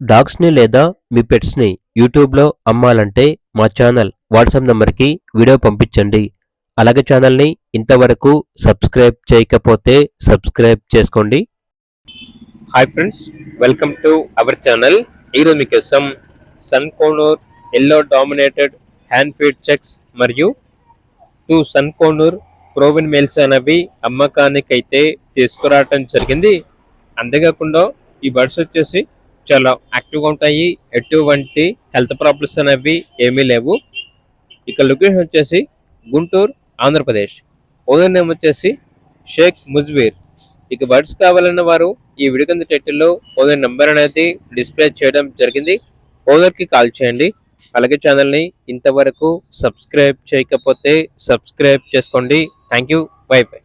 డాగ్స్‌ని లేదా మీ పెట్స్‌ని యూట్యూబ్‌లో అమ్మాలంటే మా ఛానల్ వాట్సాప్ నంబర్‌కి వీడియో పంపించండి. అలాగే ఛానల్‌ని ఇంతవరకు సబ్స్క్రైబ్ చేయకపోతే సబ్స్క్రైబ్ చేసుకోండి. Hi friends, welcome to our channel. ఈరోజు మీకోసం sun conure yellow dominated hand feed chicks మరియు 2 సన్కోనూర్ ప్రోవిన్ మేల్స్ అనేవి అమ్మకానికైతే తీసుకురావటం జరిగింది. అంతేకాకుండా ఈ బర్డ్స్ వచ్చేసి చాలా యాక్టివ్గా ఉంటాయి. ఎటువంటి హెల్త్ ప్రాబ్లమ్స్ అనేవి ఏమీ లేవు. ఇక లొకేషన్ వచ్చేసి గుంటూరు, ఆంధ్రప్రదేశ్. ఓనర్ నేమ్ వచ్చేసి షేక్ ముజ్వీర్. ఇక బర్డ్స్ కావాలన్న వారు ఈ వీడియో కింద టైటిల్లో ఓనర్ నెంబర్ అనేది డిస్ప్లే చేయడం జరిగింది. ఓనర్కి కాల్ చేయండి. అలాగే ఛానల్ని ఇంతవరకు సబ్స్క్రైబ్ చేయకపోతే సబ్స్క్రైబ్ చేసుకోండి. Thank you. By by.